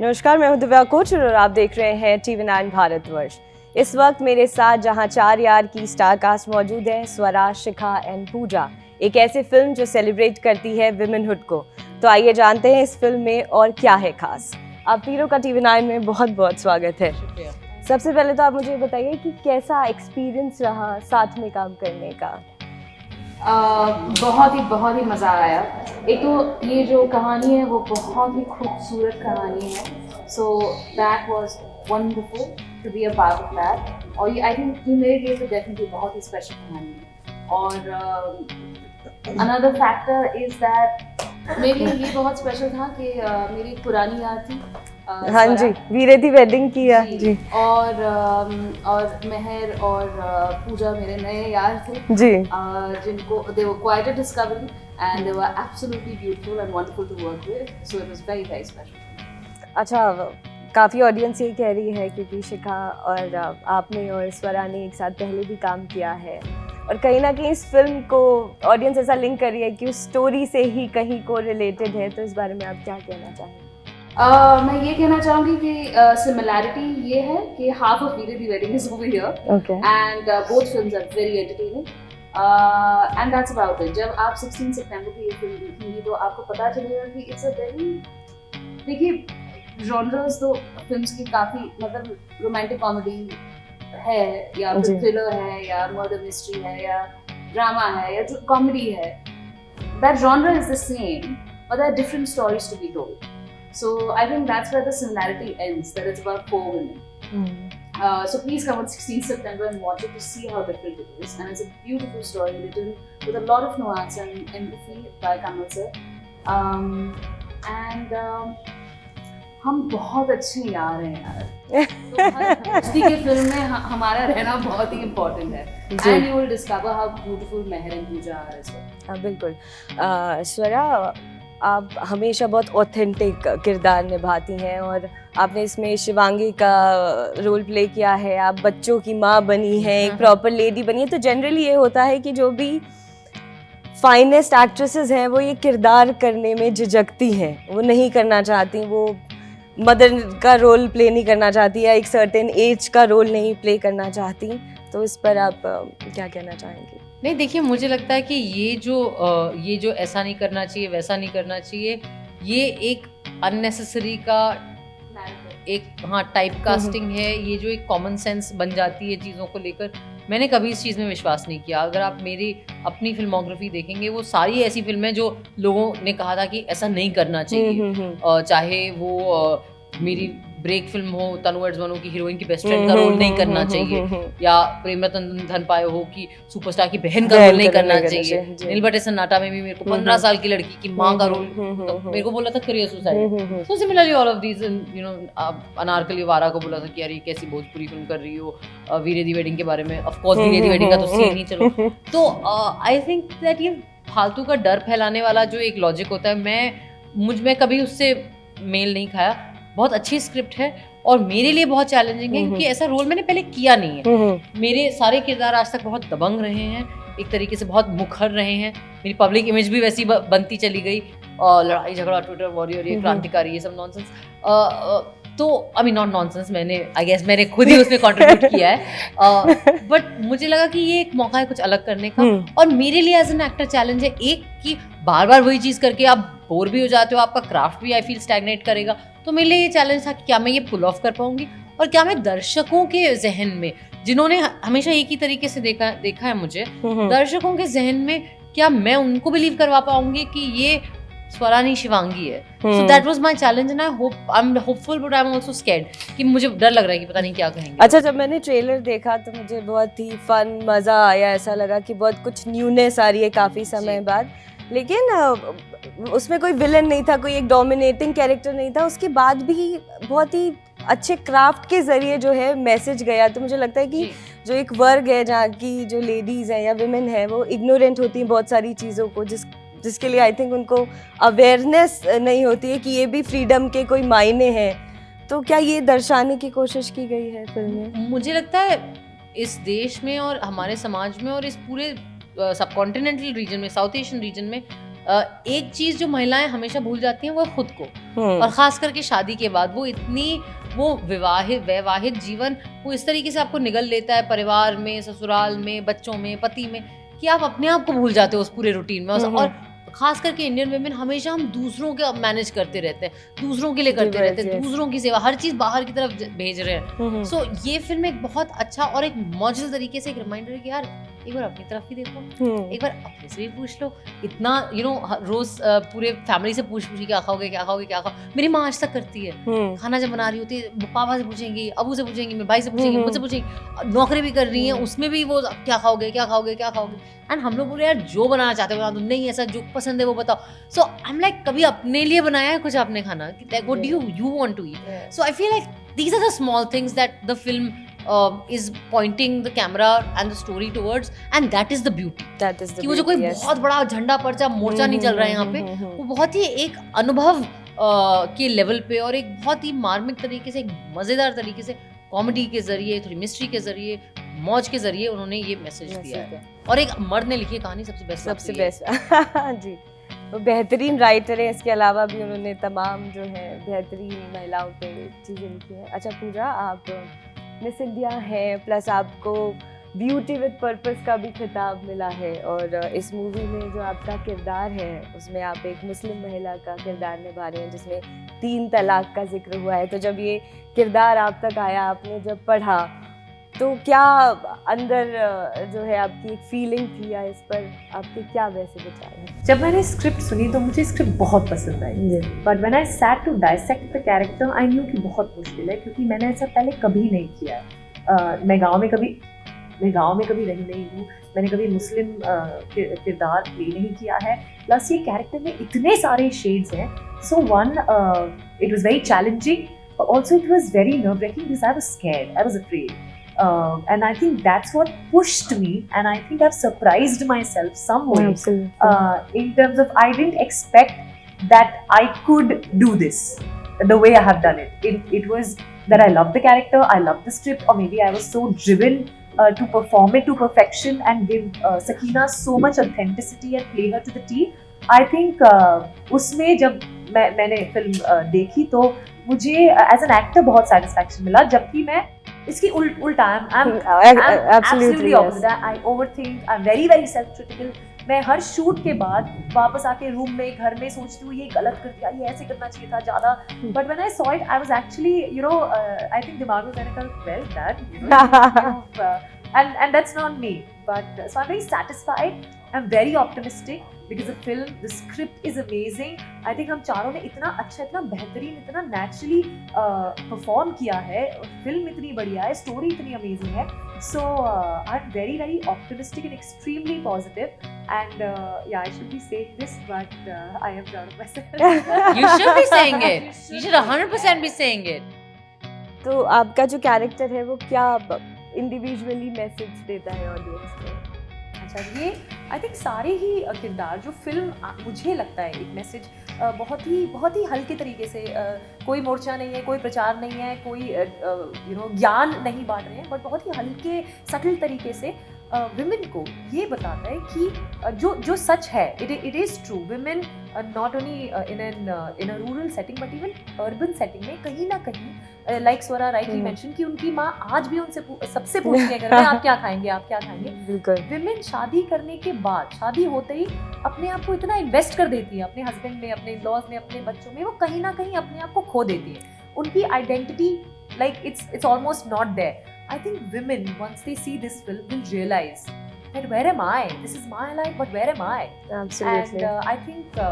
नमस्कार, मैं हूं दिव्या कोच और आप देख रहे हैं TV9 भारतवर्ष। इस वक्त मेरे साथ जहां 4 यार की स्टार कास्ट मौजूद है, स्वरा, शिखा एंड पूजा, एक ऐसी फिल्म जो सेलिब्रेट करती है विमेनहुड को। तो आइए जानते हैं इस फिल्म में और क्या है खास। आप तीनों का TV9 में बहुत बहुत स्वागत है। शुक्रिया। सबसे पहले तो आप मुझे बताइए कि कैसा एक्सपीरियंस रहा साथ में काम करने का। बहुत ही मज़ा आया। एक तो ये जो कहानी है वो बहुत ही खूबसूरत कहानी है, so that was wonderful to be a part of that. और ये आई थिंक ये मेरे लिए तो डेफिनेटली बहुत ही स्पेशल कहानी है। और अनदर फैक्टर इज दैट मेरे लिए ये बहुत स्पेशल था कि मेरी एक पुरानी याद थी। हाँ जी, वीरे दी वेडिंग किया जी। और मेहर और पूजा मेरे नए यार थे जी, जिनको they were quite a discovery and they were absolutely beautiful and wonderful to work with, so it was very very special. अच्छा, काफ़ी ऑडियंस ये कह रही है क्योंकि शिखा और आपने और स्वरा ने एक साथ पहले भी काम किया है और कहीं ना कहीं इस फिल्म को ऑडियंस ऐसा लिंक कर रही है कि उस स्टोरी से ही कहीं को रिलेटेड है, तो इस बारे में आप क्या कहना चाहेंगे? मैं ये कहना चाहूँगी कि सिमिलैरिटी ये है कि half of Veere Di wedding is over here and both films are very entertaining and that's about it. जब आप 16 सितंबर को ये फिल्म देखेंगी तो आपको पता चलेगा कि इट्स अ वेरी, देखिए जॉनर्स तो फिल्म्स की काफ़ी, मतलब रोमांटिक कॉमेडी है या फिर थ्रिलर है या मर्डर मिस्ट्री है या ड्रामा है या जो कॉमेडी है, that genre is the same but there are different stories to be told. So I think that's where the similarity ends, that it's about 4 women. So please come on 16th September and watch it to see how different it is. And it's a beautiful story written with a lot of nuance and empathy by Kamal sir. And हम बहुत अच्छे यार हैं यार। तो हर दोस्ती के film में हमारा रहना बहुत ही इम्पोर्टेंट है। And you will discover how beautiful Mehar and Pooja are as well. हाँ बिल्कुल। स्वरा, आप हमेशा बहुत ऑथेंटिक किरदार निभाती हैं और आपने इसमें शिवांगी का रोल प्ले किया है। आप बच्चों की माँ बनी हैं, एक प्रॉपर लेडी बनी है। तो जनरली ये होता है कि जो भी फाइनेस्ट एक्ट्रेसेस हैं वो ये किरदार करने में झिझकती हैं, वो नहीं करना चाहती, वो मदर का रोल प्ले नहीं करना चाहती या एक सर्टेन एज का रोल नहीं प्ले करना चाहती। तो इस पर आप क्या कहना चाहेंगे? नहीं, देखिए मुझे लगता है कि ये जो ऐसा नहीं करना चाहिए वैसा नहीं करना चाहिए, ये एक अननेसेसरी का एक टाइप कास्टिंग है। ये जो एक कॉमन सेंस बन जाती है चीज़ों को लेकर, मैंने कभी इस चीज़ में विश्वास नहीं किया। अगर आप मेरी अपनी फिल्मोग्राफी देखेंगे, वो सारी ऐसी फिल्में जो लोगों ने कहा था कि ऐसा नहीं करना चाहिए, चाहे वो मेरी ब्रेक फिल्म हो, तनु अर्जुन की हीरोइन की बेस्ट फ्रेंड का रोल नहीं करना चाहिए, या प्रेम रतन धन पाए हो कि सुपरस्टार की बहन का रोल नहीं करना चाहिए। नीलबटे सन्नाटा में भी मेरे को 15 साल की लड़की की माँ का रोल मेरे को बोला था career suicide. So similarly all of these, you know, Anarkali वारा को बोला था कि यार ये कैसी भोजपुरी फिल्म कर रही हो। वीरे दी वेडिंग के बारे में, of course Veere Di wedding का तो सीन ही चलो। तो आई थिंक दैट ये फालतू का डर फैलाने वाला जो एक लॉजिक होता है, मुझ में कभी उससे मेल नहीं खाया। बहुत अच्छी स्क्रिप्ट है और मेरे लिए बहुत चैलेंजिंग है क्योंकि ऐसा रोल मैंने पहले किया नहीं है। मेरे सारे किरदार आज तक बहुत दबंग रहे हैं, एक तरीके से बहुत मुखर रहे हैं। मेरी पब्लिक इमेज भी वैसी बनती चली गई, और लड़ाई झगड़ा, ट्विटर वॉरियर, ये क्रांतिकारी, ये सब नॉनसेंस। तो आई मीन नॉट नॉनसेंस, मैंने खुद ही उसमें कंट्रीब्यूट किया है। बट मुझे लगा कि ये एक मौका है कुछ अलग करने का, और मेरे लिए एज एन एक्टर चैलेंज है एक कि बार बार वही चीज़ करके आप बोर भी हो जाते हो, आपका क्राफ्ट भी आई फील स्टैग्नेट करेगा। तो मेरे लिए ये चैलेंज था कि क्या मैं ये पुल ऑफ कर पाऊंगी, और क्या मैं दर्शकों के जहन में, जिन्होंने हमेशा एक ही तरीके से देखा है मुझे, दर्शकों के जहन में क्या मैं उनको बिलीव करवा पाऊंगी कि ये स्वरा नहीं शिवांगी है। So that was my challenge and I am hopeful but I am also scared कि मुझे डर लग रहा है कि पता नहीं क्या कहेंगे। अच्छा, जब मैंने ट्रेलर देखा तो मुझे बहुत ही फन, मज़ा आया। ऐसा लगा कि बहुत कुछ न्यूनेस आ रही है काफ़ी समय बाद, लेकिन उसमें कोई विलन नहीं था, कोई एक डोमिनेटिंग कैरेक्टर नहीं था। उसके बाद भी बहुत ही अच्छे क्राफ्ट के ज़रिए जो है मैसेज गया। तो मुझे लगता है कि जो एक वर्ग है जहाँ की जो लेडीज़ हैं या विमेन है, वो इग्नोरेंट होती हैं बहुत सारी चीज़ों को, जिसके लिए आई थिंक उनको अवेयरनेस नहीं होती है कि ये भी फ्रीडम के कोई मायने हैं। तो क्या ये दर्शाने की कोशिश की गई है फिल्म में? मुझे लगता है इस देश में और हमारे समाज में और इस पूरे सबकॉन्टिनेंटल रीजन में, साउथ एशियन रीजन में एक चीज जो महिलाएं हमेशा भूल जाती हैं वो खुद को, और खास करके शादी के बाद वो वैवाहिक जीवन वो इस तरीके से आपको निगल लेता है, परिवार में, ससुराल में, बच्चों में, पति में, कि आप अपने आप को भूल जाते हो उस पूरे रूटीन में। और खास करके इंडियन वुमेन हमेशा हम दूसरों के मैनेज करते रहते हैं, दूसरों के लिए करते रहते हैं, दूसरों की सेवा, हर चीज बाहर की तरफ भेज रहे हैं। सो ये फिल्म एक बहुत अच्छा और एक मॉडल तरीके से एक रिमाइंडर है कि यार एक बार अपनी तरफ भी देखो, एक बार अपने से भी पूछ लो। इतना रोज पूरे फैमिली से पूछ क्या खाओगे क्या खाओगे क्या खाओ। मेरी माँ आज तक करती है, खाना जब बना रही होती है पापा से पूछेंगी, अबू से पूछेंगी, मेरे भाई से पूछेंगी, मुझसे पूछेंगी। नौकरी भी कर रही है, उसमें भी वो क्या खाओगे क्या खाओगे क्या खाओगे। एंड हम लोग बोले यार जो बनाना चाहते हो बना दो, नहीं ऐसा जो पसंद है वो बताओ। सो आई एम लाइक कभी अपने लिए बनाया है कुछ आपने खाना, like what do you want to eat. So I feel like these are the small things that the film is pointing the camera and the story towards, and that is the beauty. कि वो जो कोई बहुत बड़ा झंडा पर्चा मोर्चा नहीं चल रहा है यहाँ पे, वो बहुत ही एक अनुभव के लेवल पे और एक बहुत ही मार्मिक तरीके से, एक मजेदार तरीके से, कॉमेडी के जरिए, थोड़ी मिस्ट्री के जरिए, मौज के जरिए उन्होंने ये मैसेज दिया है। और एक मर्द ने लिखी कहानी सबसे बेस्ट जी। वो बेहतरीन राइटर है, इसके अलावा भी उन्होंने तमाम जो है बेहतरीन महिलाओं पे चीज़ें लिखी हैं। अच्छा पूजा, आप मिस इंडिया हैं, प्लस आपको ब्यूटी विद पर्पस का भी खिताब मिला है, और इस मूवी में जो आपका किरदार है उसमें आप एक मुस्लिम महिला का किरदार निभा रहे हैं जिसमें 3 तलाक का जिक्र हुआ है। तो जब ये किरदार आप तक आया, आपने जब पढ़ा, तो क्या अंदर जो है आपकी एक फीलिंग थी, या इस पर आपके क्या वैसे विचार हैं? जब मैंने स्क्रिप्ट सुनी तो मुझे स्क्रिप्ट बहुत पसंद आई, but when I sat to dissect the character I knew कि बहुत मुश्किल है, क्योंकि मैंने ऐसा पहले कभी नहीं किया है। मैं गांव में कभी रही नहीं हूँ, मैंने कभी मुस्लिम किरदार प्ले नहीं किया है, प्लस ये कैरेक्टर में इतने सारे शेड्स हैं। So one it was very challenging, but also it was very nerve-wracking because I was scared, I was afraid. And I think that's what pushed me, and I think I've surprised myself some way, in terms of I didn't expect that I could do this the way I have done it. It was that I loved the character, I loved the script, or maybe I was so driven to perform it to perfection and give Sakina so much authenticity and play her to the T. I think उसमें जब मैंने film देखी तो मुझे as an actor बहुत satisfaction मिला, जबकि मैं इसकी उल्टा I'm absolutely opposite. I overthink, I'm very self-critical. मैं हर शूट के बाद वापस आके रूम में, घर में सोचती हूँ ये गलत कर दिया, ये ऐसे करना चाहिए था ज़्यादा। But when I saw it I was actually I think दिमाग में मैंने कहा well that and that's not me, but so I'm very satisfied, I'm very optimistic because the film, the script is amazing. I think हम चारों ने इतना अच्छा, इतना बेहतरीन, इतना naturally perform किया है, फिल्म इतनी बढ़िया है, स्टोरी इतनी amazing है। So I'm very optimistic and extremely positive, and yeah, I should be saying this, but I am proud of myself. You should be saying it. You should 100% be saying it. तो आपका जो character है वो क्या individually message देता है audience को? अच्छा, ये आई थिंक सारे ही किरदार जो फिल्म, मुझे लगता है एक मैसेज बहुत ही हल्के तरीके से, कोई मोर्चा नहीं है, कोई प्रचार नहीं है, कोई ज्ञान नहीं बांट रहे हैं, बट बहुत ही हल्के सटल तरीके से विमेन को ये बताता है कि जो सच है, it is true. Women not only in a rural setting but even urban setting में कहीं ना कहीं, लाइक स्वरा राइटली मेंशन कि उनकी माँ आज भी उनसे सबसे पूछती है घर में, आप क्या खाएंगे, आप क्या खाएंगे। बिल्कुल। विमेन शादी करने के बाद, शादी होते ही अपने आप को इतना इन्वेस्ट कर देती है, अपने हस्बैंड में, अपने लॉज में, अपने बच्चों में, वो कहीं ना कहीं अपने आप को खो देती है। उनकी identity, like it's almost not there. I think women, once they see this film, will realize that where am I? This is my life, but where am I? Absolutely. And I think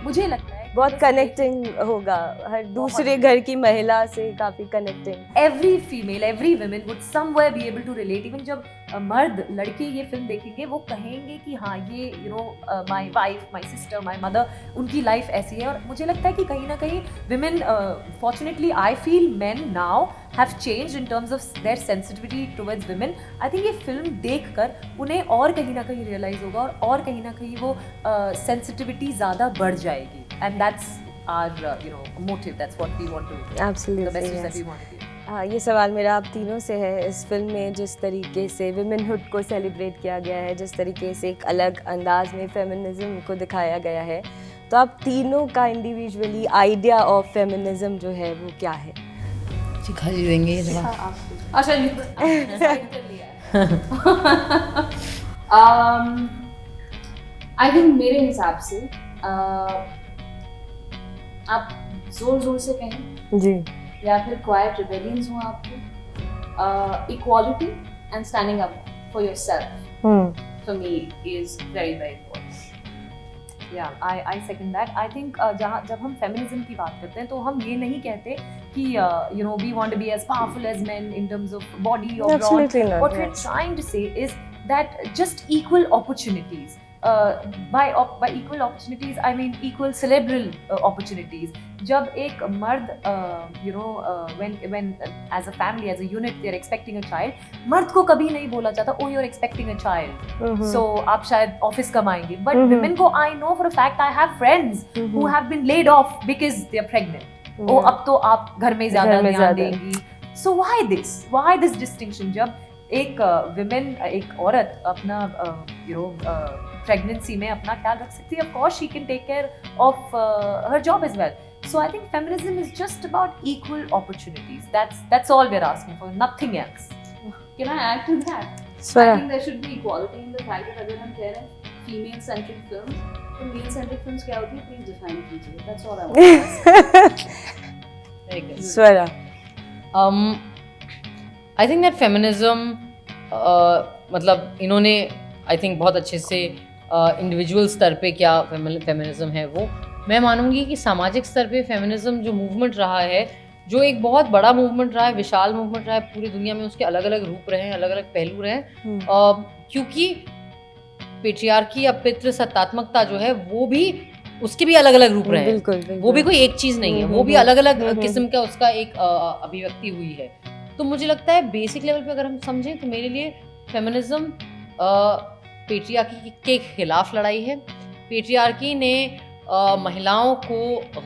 मुझे लगता है बहुत connecting होगा, हर दूसरे घर की महिला से काफी connecting. Every female, every woman would somewhere be able to relate. Even जब मर्द लड़के ये फिल्म देखेंगे वो कहेंगे कि हाँ ये my wife, my sister, my mother, उनकी लाइफ ऐसी है। और मुझे लगता है कि कहीं ना कहीं women, fortunately I feel men now have changed in terms of their sensitivity towards women. I think ये फिल्म देख कर उन्हें और कहीं ना कहीं रियलाइज होगा, और कहीं ना कहीं वो सेंसिटिविटी ज़्यादा बढ़ जाएगी। And that's our motive, that's what we want to, Absolutely, the message yes. that we want to give. हाँ, ये सवाल मेरा आप तीनों से है। इस फिल्म में जिस तरीके से विमेनहुड को सेलिब्रेट किया गया है, जिस तरीके से एक अलग अंदाज में फेमिनिज्म को दिखाया गया है, तो आप तीनों का इंडिविजुअली आइडिया ऑफ फेमिनिज्म जो है वो क्या है? सिखा जी देंगे ये जवाब। अच्छा ये decide कर लिया है। आई थिंक मेरे हिसाब से आप जोर जोर से कहें जी, या फिर क्वाइट रिबेलियंस हो आपके, equality and standing up for yourself for me is very very important. Yeah, I second that. I think जब हम फेमिनिज्म की बात करते हैं तो हम ये नहीं कहते कि you know we want to be as powerful as men in terms of body or brawn. Absolutely not, What we're yes. trying to say is that just equal opportunities. By equal opportunities I mean equal cerebral opportunities. जब एक मर्द you know when as a family as a unit they're expecting a child, मर्द को कभी नहीं बोला जाता oh you're expecting a child so आप शायद ऑफिस कमाएंगे, but women को I know for a fact I have friends who have been laid off because they're pregnant. oh अब तो आप घर में ज़्यादा ध्यान देंगी. So why this distinction? जब एक विमेन एक औरत अपना you know प्रेगनेंसी में अपना ख्याल रख सकती है, of course she can take care of her job as well. So I think feminism is just about equal opportunities. That's all we're asking for, nothing else. Can I add to that? I Swara. think there should be equality in the fact that अगर हम कह रहे हैं female centric films, तो male centric films क्या होती है? Please define कीजिए. That's all I want to ask. Very good. Swara, I think that feminism मतलब इन्होंने आई थिंक बहुत अच्छे से इंडिविजुअल स्तर पे क्या फेमिनिज्म है वो मैं मानूंगी कि सामाजिक स्तर पे फेमिनिज्म जो मूवमेंट रहा है, जो एक बहुत बड़ा मूवमेंट रहा है, विशाल मूवमेंट रहा है पूरी दुनिया में, उसके अलग अलग रूप रहे हैं, अलग अलग पहलू रहे हैं, क्योंकि पेट्रियार्की या पितृसत्तात्मकता जो है वो भी उसके भी अलग अलग रूप रहे हैं. बिल्कुल, बिल्कुल. वो भी कोई एक चीज नहीं है, वो भी अलग अलग किस्म का उसका एक अभिव्यक्ति हुई है. तो मुझे लगता है बेसिक लेवल पे अगर हम समझें तो मेरे लिए फेमिनिज्म पेट्रियार्की के खिलाफ लड़ाई है. पेट्रियार्की ने महिलाओं को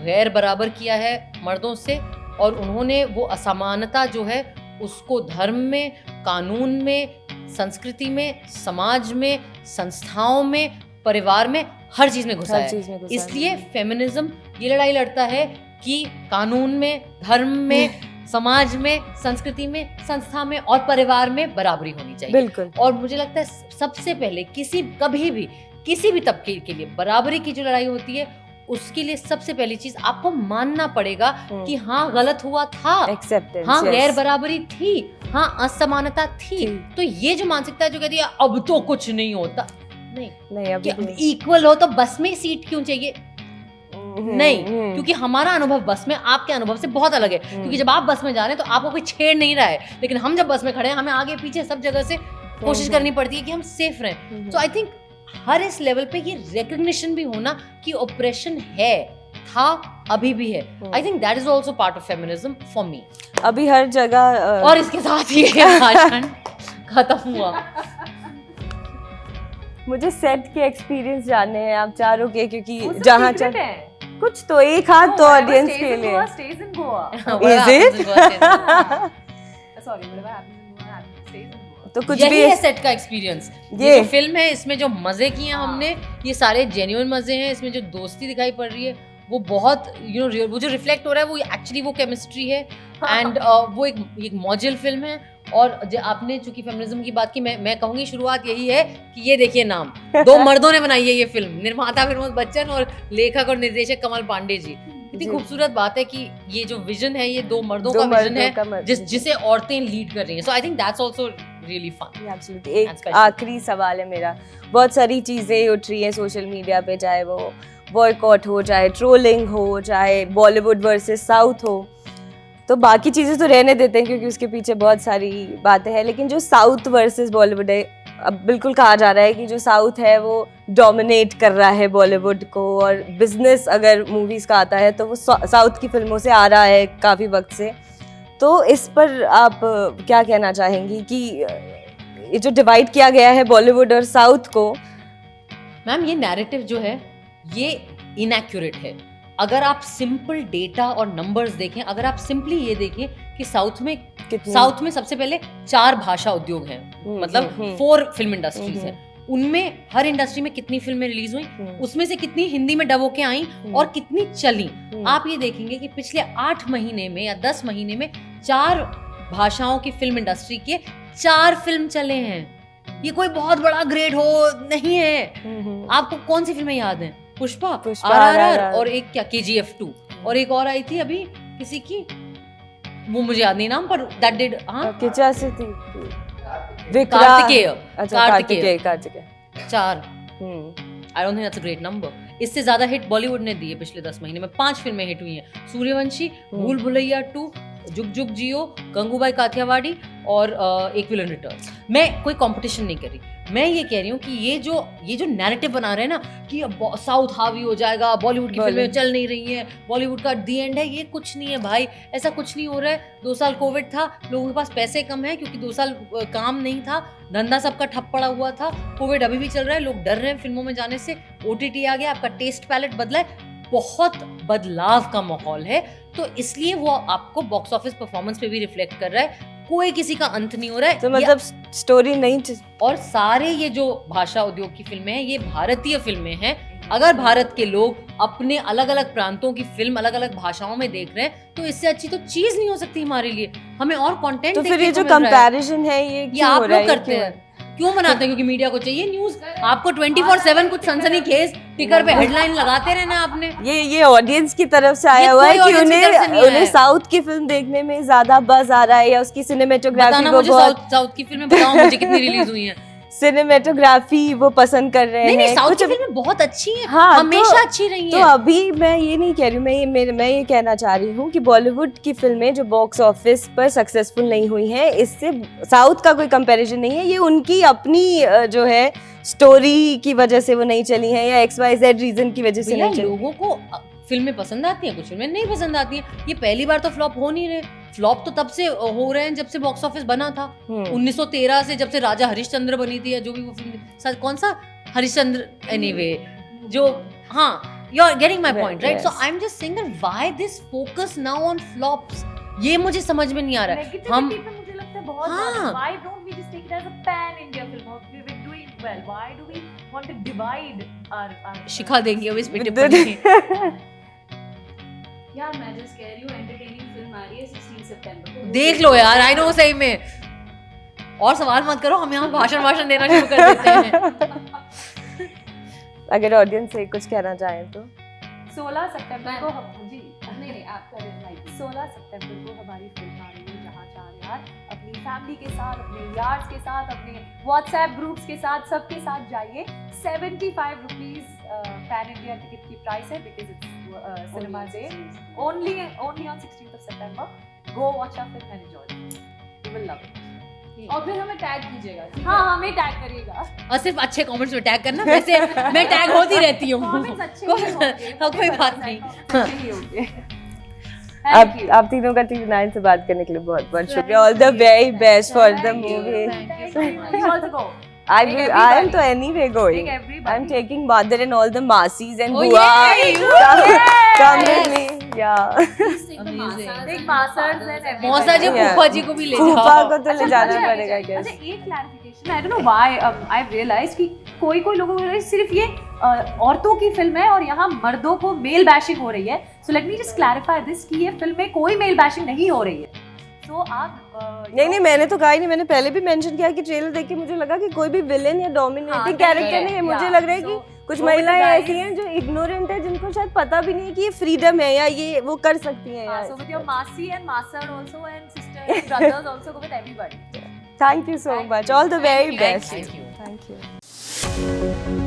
गैर बराबर किया है मर्दों से, और उन्होंने वो असमानता जो है उसको धर्म में, कानून में, संस्कृति में, समाज में, संस्थाओं में, परिवार में, हर चीज में घुसा है. इसलिए फेमिनिज्म ये लड़ाई लड़ता है कि कानून में, धर्म में, समाज में, संस्कृति में, संस्था में और परिवार में बराबरी होनी चाहिए. बिल्कुल. और मुझे लगता है सबसे पहले कभी भी किसी भी तबके के लिए बराबरी की जो लड़ाई होती है उसके लिए सबसे पहली चीज आपको मानना पड़ेगा कि हाँ गलत हुआ था, Acceptance, हाँ yes. गैर बराबरी थी, हाँ असमानता थी. तो ये जो मानसिकता है जो कहती है अब तो कुछ नहीं होता, नहीं अभी कि इक्वल हो तो बस में सीट क्यों चाहिए, नहीं, क्योंकि हमारा अनुभव बस में आपके अनुभव से बहुत अलग है. क्योंकि जब आप बस में जा रहे हैं तो आपको कोई छेड़ नहीं रहा है, लेकिन हम जब बस में खड़े हैं हमें आगे पीछे सब जगह से कोशिश करनी पड़ती है कि हम सेफ रहें. तो आई थिंक हर इस लेवल पे ये रिकग्निशन भी होना कि ऑपरेशन है, था, अभी भी है. I think that is also part of feminism for me. अभी हर जगह और इसके साथ ही ये भाषण खत्म हुआ. मुझे सेट के एक्सपीरियंस जानने हैं आप चारों के, क्योंकि जहाँ कुछ तो एक हाथ तो ऑडियंस के लिए. stays in Goa. Is it? Sorry, whatever happens in Goa stays in Goa. तो कुछ यही भी है सेट का एक्सपीरियंस. ये जो फिल्म है इसमें जो मजे किए हैं हमने, ये सारे जेन्युइन मजे हैं. इसमें जो दोस्ती दिखाई पड़ रही है वो बहुत वो जो रिफ्लेक्ट हो रहा है वो एक्चुअली वो केमिस्ट्री है. एंड वो एक मॉड्यूल फिल्म है. और आपने चूंकि फेमिनिज्म की बात की, मैं कहूंगी शुरुआत यही है कि ये देखिए नाम 2 मर्दों ने बनाई है ये फिल्म. निर्माता विनोद बच्चन और लेखक और निर्देशक कमल पांडे जी. इतनी खूबसूरत बात है कि ये जो विजन है ये 2 मर्दों का विजन है जिसे औरतें लीड कर रही हैं. So I think that's also really fun. Absolutely. एक आखिरी सवाल है मेरा. बहुत सारी चीजें उठ रही हैं सोशल मीडिया पे, चाहे वो बॉयकॉट हो, चाहे ट्रोलिंग हो, चाहे बॉलीवुड वर्सेस साउथ हो. तो बाकी चीज़ें तो रहने देते हैं क्योंकि उसके पीछे बहुत सारी बातें हैं, लेकिन जो साउथ वर्सेस बॉलीवुड है, अब बिल्कुल कहा जा रहा है कि जो साउथ है वो डोमिनेट कर रहा है बॉलीवुड को, और बिजनेस अगर मूवीज़ का आता है तो वो साउथ की फिल्मों से आ रहा है काफ़ी वक्त से. तो इस पर आप क्या कहना चाहेंगी कि ये जो डिवाइड किया गया है बॉलीवुड और साउथ को? मैम ये नैरेटिव जो है ये इनएक्यूरेट है. अगर आप सिंपल डेटा और नंबर्स देखें, अगर आप सिंपली ये देखें कि साउथ में सबसे पहले 4 भाषा उद्योग हैं, मतलब 4 फिल्म इंडस्ट्रीज हैं, उनमें हर इंडस्ट्री में कितनी फिल्में रिलीज हुई, उसमें से कितनी हिंदी में डब होके आई और कितनी चली। आप ये देखेंगे कि पिछले 8 महीने में या 10 महीने में 4 भाषाओं की फिल्म इंडस्ट्री के 4 फिल्म चले हैं। ये कोई बहुत बड़ा ग्रेड हो नहीं है। आपको कौन सी फिल्में याद हैं? पुष्पा, RRR और एक क्या KGF 2 और एक और आई थी अभी किसी की, वो मुझे याद नहीं नाम, पर दैट डिड किचा से थी Kartikeya 4। I don't think that's a great number. इससे ज्यादा हिट बॉलीवुड ने दिए पिछले 10 महीने में। 5 फिल्में हिट हुई हैं, सूर्यवंशी, भूल भुलैया 2, जुग जुग जियो, गंगूबाई काठियावाड़ी और एक विलन रिटर्न्स। मैं कोई कंपटीशन नहीं कर रही, मैं ये कह रही हूँ कि ये जो नैरेटिव बना रहे हैं ना कि अब साउथ हावी हो जाएगा, बॉलीवुड की फिल्में चल नहीं रही हैं, बॉलीवुड का दी एंड है, ये कुछ नहीं है भाई, ऐसा कुछ नहीं हो रहा है। 2 साल कोविड था, लोगों के पास पैसे कम है क्योंकि 2 साल काम नहीं था, धंधा सबका ठप पड़ा हुआ था। कोविड अभी भी चल रहा है, लोग डर रहे हैं फिल्मों में जाने से, OTT आ गया, आपका टेस्ट पैलेट बदला है, बहुत बदलाव का माहौल है। तो इसलिए वो आपको बॉक्स ऑफिस परफॉर्मेंस पे भी रिफ्लेक्ट कर रहा है, कोई किसी का अंत नहीं हो रहा है। तो मतलब स्टोरी नहीं, और सारे ये जो भाषा उद्योग की फिल्में हैं, ये भारतीय फिल्में हैं। अगर भारत के लोग अपने अलग अलग प्रांतों की फिल्म अलग अलग भाषाओं में देख रहे हैं, तो इससे अच्छी तो चीज नहीं हो सकती हमारे लिए। हमें और कंटेंट, तो फिर ये जो कंपैरिजन है ये आप लोग करते हैं, क्यों बनाते हैं? क्योंकि मीडिया को चाहिए न्यूज, आपको 24/7 कुछ सनसनीखेज टिकर पे हेडलाइन लगाते रहना आपने। ये ऑडियंस की तरफ से आया हुआ है कि उन्हें साउथ की फिल्म देखने में ज्यादा बज आ रहा है, या उसकी सिनेमेटोग्राफी को बहुत, साउथ की फिल्में बताओ मुझे कितनी रिलीज हुई हैं, सिनेमेटोग्राफी वो पसंद कर रहे हैं। नहीं, साउथ की फिल्में बहुत अच्छी हैं, हाँ, हमेशा अच्छी रही हैं। तो अभी मैं ये नहीं कह रही हूँ, मैं ये कहना चाह रही हूँ कि बॉलीवुड की फिल्में जो बॉक्स ऑफिस पर सक्सेसफुल नहीं हुई हैं, इससे साउथ का कोई कंपैरिजन नहीं है। ये उनकी अपनी जो है स्टोरी की वजह से वो नहीं चली हैं, या XYZ रीजन की वजह से नहीं चली। लोगों को फिल्में पसंद आती हैं, कुछ फिल्में नहीं पसंद आती हैं। ये पहली बार तो फ्लॉप हो नहीं रहे, फ्लॉप तो तब से हो रहे हैं जब से बॉक्स ऑफिस बना था। 1913 से, जब से राजा हरिश्चंद्र बनी थी, या जो भी वो फिल्म, कौन सा हरिश्चंद्र, एनीवे, जो, हाँ, you are getting my point, right? So I am just saying that why this focus now on flops, ये मुझे समझ में नहीं आ रहा है। हम, मुझे लगता है बहुत, why don't we just take it as a pan India film? We've been doing well. Why do we want to divide our शिखा देंगे अब इस पे टिप्पणी। यार मैं जस्ट कह रही हूँ, एंटरटेनिंग फिल्म आ रही है 16 सितंबर को, देख लो यार। आई नो, सही में। और सवाल मत करो, हम यहाँ भाषण देना शुरू कर देते हैं। अगर ऑडियंस से कुछ कहना चाहें तो 16 सितंबर को हम, जी नहीं आप कर रहे हैं। 16 सितंबर को हमारी फिल्म आ रही है, जहाँ 4 यार अपनी फैमिली के साथ, अपने यार्स के साथ, अपने व्हाट्सएप ग्रुप्स के साथ, सबके साथ जाइए। 75 रुपीज पैन इंडिया टिकट की प्राइस है, because it's cinema day, only on 16th of September. Go watch our film and enjoy it. You will love it. और फिर हमें टैग कीजिएगा। हाँ, हमें टैग करिएगा, और सिर्फ अच्छे कमेंट्स में टैग करना। वैसे मैं टैग होती रहती हूँ। कमेंट्स अच्छे ही होंगे, कोई बात नहीं, अच्छे ही होंगे। आप तीनों का TV9 से बात करने के लिए बहुत बहुत शुक्रिया। All the very best for the movie. You also go. I am to anyway going. I'm taking mother and all the masis and bua. Come with me. Yeah. Take massage and everything. मौसा जी, फूफा जी को भी ले जाओ। फूफा को तो ले जाना पड़ेगा। अच्छा, एक clarification, I don't know why I've realized कि कोई लोगों को सिर्फ ये औरतों की फिल्म है और यहाँ मर्दों को मेल बैशिंग हो रही है। So let me just clarify this कि ये फिल्म में कोई मेल बैशिंग नहीं हो रही है। तो आप नहीं, मैंने तो कहा ही नहीं। मैंने पहले भी मेंशन किया कि ट्रेलर देख के मुझे लगा कि कोई भी विलेन या डोमिनेटिंग कैरेक्टर नहीं है। मुझे लग रहा है कि कुछ महिलाएं ऐसी हैं जो इग्नोरेंट है, जिनको शायद पता भी नहीं है कि ये फ्रीडम है, या ये वो कर सकती हैं यार। So with your masi and masar also, and sisters and brothers also, go with everybody. Thank you so much. All the very best. Thank you. Thank you.